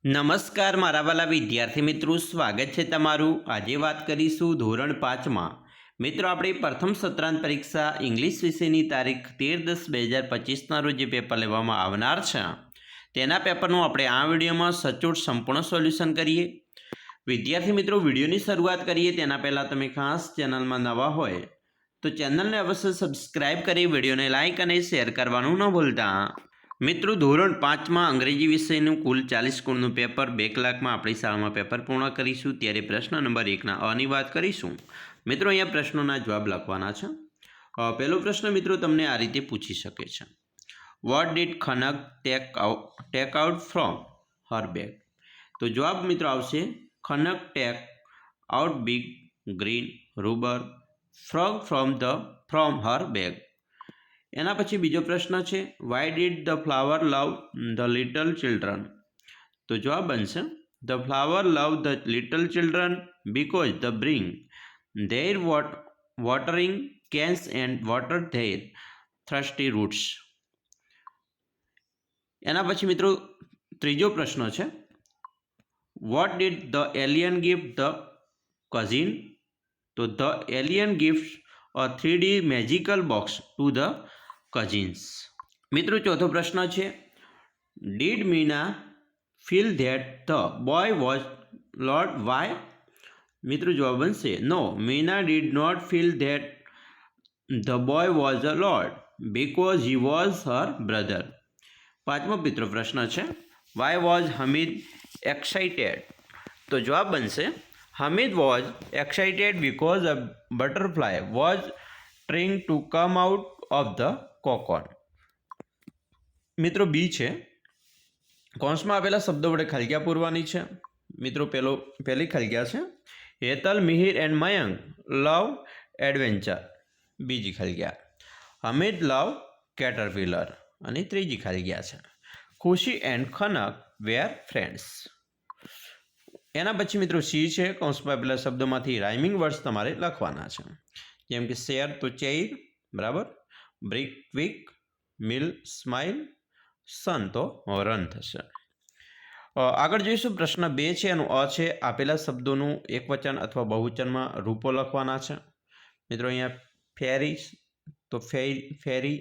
નમસ્કાર મારા વાલા વિદ્યાર્થી મિત્રો, સ્વાગત છે તમારું। આજે વાત કરીશું ધોરણ 5માં મિત્રો આપણી પ્રથમ સત્રાંત પરીક્ષા ઇંગ્લિશ વિષયની તારીખ 13/10/2025ના રોજ જે પેપર લેવામાં આવનાર છે તેના પેપરનું આપણે આ વિડીયોમાં સચોટ સંપૂર્ણ સોલ્યુશન કરીએ। વિદ્યાર્થી મિત્રો, વિડીયોની શરૂઆત કરીએ તેના પહેલાં તમે ખાસ ચેનલમાં નવા હોય તો ચેનલને અવશ્ય સબસ્ક્રાઇબ કરી વિડીયોને લાઇક અને શેર કરવાનું ન ભૂલતા। મિત્રો, ધોરણ 5માં અંગ્રેજી વિષયનું કુલ 40 ગુણનું પેપર 2 કલાકમાં આપણી શાળામાં પેપર પૂર્ણ કરીશું। ત્યારે પ્રશ્ન નંબર 1ના અની વાત કરીશું। મિત્રો, અહીંયા પ્રશ્નોના જવાબ લખવાના છે। પહેલો પ્રશ્ન મિત્રો તમને આ રીતે પૂછી શકે છે, what did Khanak take out from her bag? તો જવાબ મિત્રો આવશે, Khanak take out big green rubber frog from her bag. એના પછી બીજો પ્રશ્ન છે, why did the flower love the little children? તો જવાબ બનશે, the flower love the little children because the bring their watering cans and water their thirsty roots. એના પછી મિત્રો ત્રીજો પ્રશ્ન છે, what did the alien gift the cousin? તો the alien gift a 3D magical box to the cousins. મિત્રો ચોથો પ્રશ્ન છે, did Meena feel that the boy was lord? Why? મિત્રો જવાબ બનશે, no, Meena did not feel that the boy was a lord because he was her brother. પાંચમો મિત્રો પ્રશ્ન છે, વાય વોઝ હમીદ એક્સાઇટેડ? તો જવાબ બનશે, Hamid was excited because a butterfly was trying to come out of the cocoon। મિત્રો બી છે, કૌંસમાં આપેલા શબ્દો વડે ખલગ્યા પૂરવાની છે। મિત્રો પહેલી ખલગ્યા છે, Hetal, Mihir and Mayank love adventure. બીજી ખલગ્યા, હમીદ લવ કેટરપિલર। અને ત્રીજી ખલગ્યા છે, ખુશી એન્ડ ખનક વેર ફ્રેન્ડ્સ। એના પછી મિત્રો સી છે, કૌંસમાં આપેલા શબ્દોમાંથી રાઇમિંગ વર્ડ્સ તમારે લખવાના છે, જેમ કે શેર તો ચેર, બરાબર, બ્રિક ક્વિક, મિલ સ્માઇલ, સન તો રન થશે। આગળ જોઈશું પ્રશ્ન 2 છે, એનું અ છે, આપેલા શબ્દોનું એકવચન અથવા બહુવચનમાં રૂપો લખવાના છે। મિત્રો અહીંયા ફેરી તો fairy,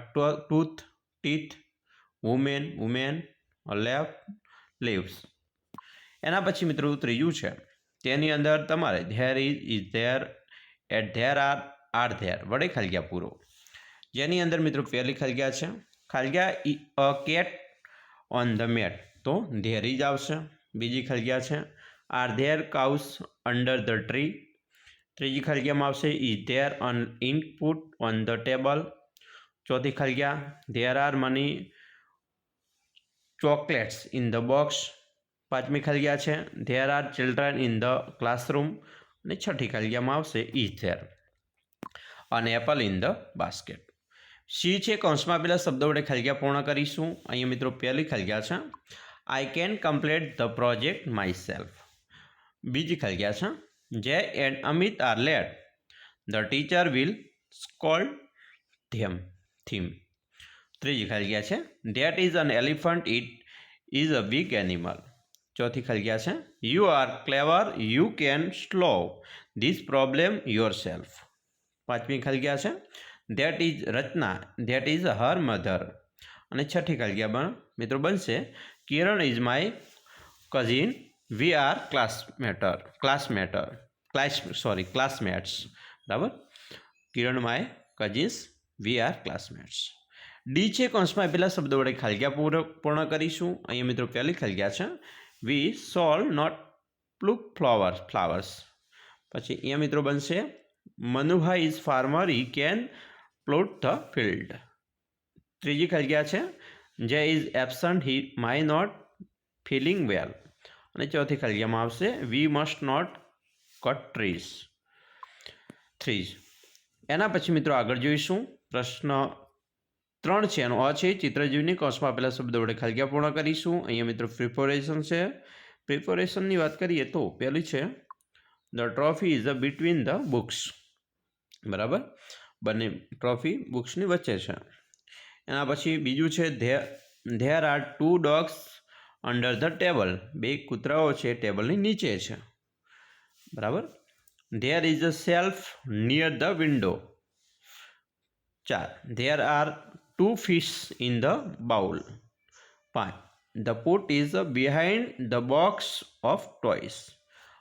tooth teeth, women left leaves. એના પછી મિત્રો ત્રીજું છે, તેની અંદર તમારે there is there, at there are there વડે ખલગ્યા પૂરો। જેની અંદર મિત્રો પહેલી ખલગ્યા છે, ખલગ્યા કેટ ઓન ધ મેટ, તો ધેર ઇઝ આવશે। બીજી ખલગ્યા છે, are there cows under the tree? ત્રીજી ખલગ્યામાં આવશે, is there an ink put on the table? ચોથી ખલગ્યા, there are many chocolates in the box? પાંચમી ખલગ્યા છે, there are children in the classroom? અને છઠ્ઠી ખલગ્યામાં આવશે, is there an apple in the basket? C છે, કૌંસમાં આપેલા શબ્દો વડે ખલગ્યા પૂર્ણ કરીશું। અહીંયા મિત્રો પહેલી ખલગ્યા છે, I can complete the project myself. બીજી ખલગ્યા છે, Jay and Amit are late, the teacher will scold them. ત્રીજી ખલગ્યા છે, that is an elephant, it is a big animal? ચોથી ખલગ્યા છે, you are clever, you can solve this problem yourself? પાંચમી ખલગ્યા છે, that is Rachana, that is her mother? અને છઠ્ઠી ખલગ્યા મિત્રો બનશે, Kiran is my cousin, we are classmates, બરાબર, Kiran my cousins, we are classmates. D છે, કૌંસમાં આપેલા શબ્દો વડે ખલગ્યા પૂર્ણ કરીશું। અહીંયા મિત્રો પહેલી ખલગ્યા છે, વી સોલ નોટ પ્લુક ફ્લાવર્સ? પછી અહીંયા મિત્રો બનશે, Manubhai is farmer, he can plot the field? ત્રીજી ખલગ્યા છે, Jay is absent, he may not feeling well? અને ચોથી ખલગ્યામાં આવશે, we must not cut trees. એના પછી મિત્રો આગળ જોઈશું પ્રશ્ન 3 છે, એનો અ છે, ચિત્રજીવની કૌંસમાં આપેલા શબ્દો વડે ખલગ્યા પૂર્ણ કરીશું। અહીંયા મિત્રો પ્રિપોરેશન છે। પ્રિપોરેશનની વાત કરીએ તો પહેલી છે, the trophy is between the books? બરાબર, બંને ટ્રોફી બુક્સની વચ્ચે છે। એના પછી બીજું છે, there R 2 dogs under the table. બે કૂતરાઓ છે ટેબલની નીચે છે. બરાબર. There is a self near the window. 4. There are 2 fish in the bowl. 5. The put is behind the box of toys.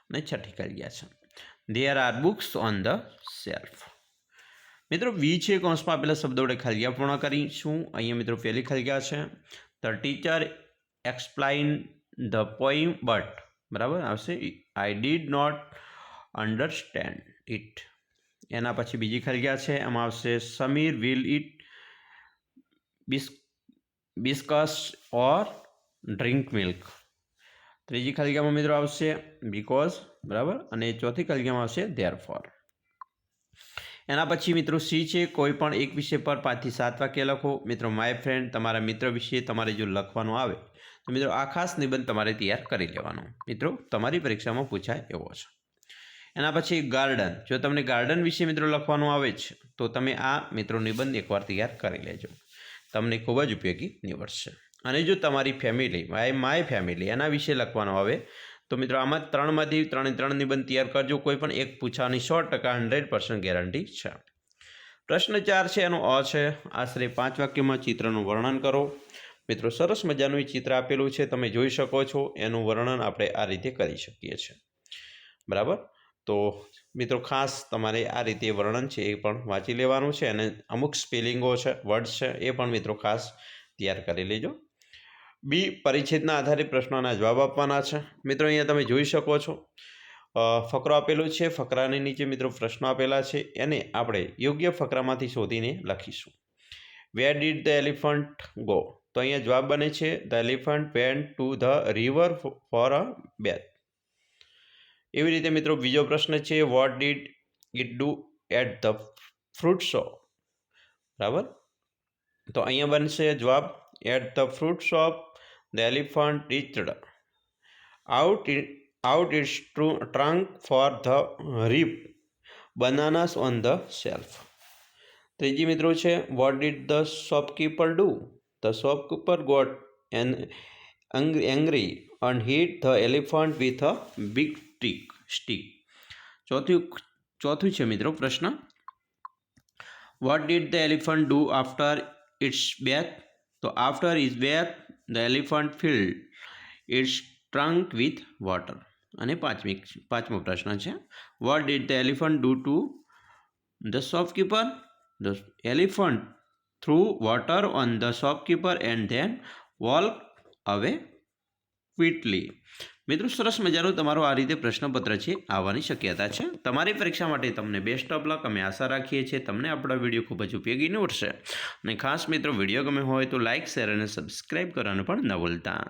અને છઠ્ઠી ખાલી છે. There R books on the shelf. મિત્રો વી છે કૌંસમાં આપેલા શબ્દો વડે ખાલી પૂર્ણ કરીશું. અહીંયા મિત્રો પહેલી ખાલી છે the teacher explain the poem but. બરાબર આવશે I did not understand it. એના પછી બીજી ખાલી છે એમાં આવશે Sameer will eat biscuits or drink milk. ત્રીજી ખાલીમાં મિત્રો આવશે બીકોઝ. બરાબર. અને ચોથી ખાલીમાં આવશે ધેરફોર. એના પછી મિત્રો સી છે કોઈ પણ એક વિષય પર 5 થી 7 વાક્ય લખો. મિત્રો માય ફ્રેન્ડ તમારા મિત્ર વિશે તમારે જો લખવાનું આવે તો મિત્રો આ ખાસ નિબંધ તમારે તૈયાર કરી લેવાનો. મિત્રો તમારી પરીક્ષામાં પૂછાય એવો છે. એના પછી ગાર્ડન. જો તમને ગાર્ડન વિશે મિત્રો લખવાનું આવે છે તો તમે આ મિત્રો નિબંધ એકવાર તૈયાર કરી લેજો. તમને ખૂબ જ ઉપયોગી નીવડશે. અને જો તમારી ફેમિલી માય ફેમિલી એના વિશે લખવાનું આવે તો મિત્રો આમાં 3માંથી 3 નિબંધ તૈયાર કરજો. કોઈ પણ એક પૂછવાની 100% 100% ગેરંટી છે. પ્રશ્ન 4 છે એનો અ છે. આશરે 5 વાક્યમાં ચિત્રનું વર્ણન કરો. મિત્રો સરસ મજાનું ચિત્ર આપેલું છે તમે જોઈ શકો છો. એનું વર્ણન આપણે આ રીતે કરી શકીએ છીએ. બરાબર. તો મિત્રો ખાસ તમારે આ રીતે વર્ણન છે એ પણ વાંચી લેવાનું છે. અને અમુક સ્પેલિંગો છે વર્ડ છે એ પણ મિત્રો ખાસ તૈયાર કરી લેજો. બી પરિચ્છેદના આધારે પ્રશ્નોના જવાબ આપવાના છે. મિત્રો અહીંયા તમે જોઈ શકો છો ફકરો આપેલો છે. ફકરાની નીચે મિત્રો પ્રશ્નો આપેલા છે. એને આપણે યોગ્ય ફકરામાંથી શોધીને લખીશું. Where did the elephant go. તો અહીંયા જવાબ બને છે the elephant went to the river for a bath. એવી રીતે મિત્રો બીજો પ્રશ્ન છે what did it do at the fruit shop. બરાબર. તો અહીંયા બનશે જવાબ at the fruit shop the elephant reached out its trunk for the ripe bananas on the shelf. ત્રીજી મિત્રો છે what did the shopkeeper do. The shopkeeper got angry and hit the elephant with a big stick. ચોથું છે મિત્રો પ્રશ્ન what did the elephant do after its bath. તો after its bath the elephant filled its trunk with water. અને પાંચમો પ્રશ્ન છે what did the elephant do to the shopkeeper. the elephant threw water on the shopkeeper and then walked away quickly. મિત્રો સરસ મજાનું તમારું આ રીતે પ્રશ્નપત્ર છે આવવાની શક્યતા છે. તમારી પરીક્ષા માટે તમને બેસ્ટ ઓફ લક અમે આશા રાખીએ છીએ. તમને આપણા વિડીયો ખૂબ જ ઉપયોગી નીવડશે. અને ખાસ મિત્રો વિડીયો ગમે હોય તો લાઇક શેર અને સબસ્ક્રાઈબ કરવાનું પણ ન ભૂલતા.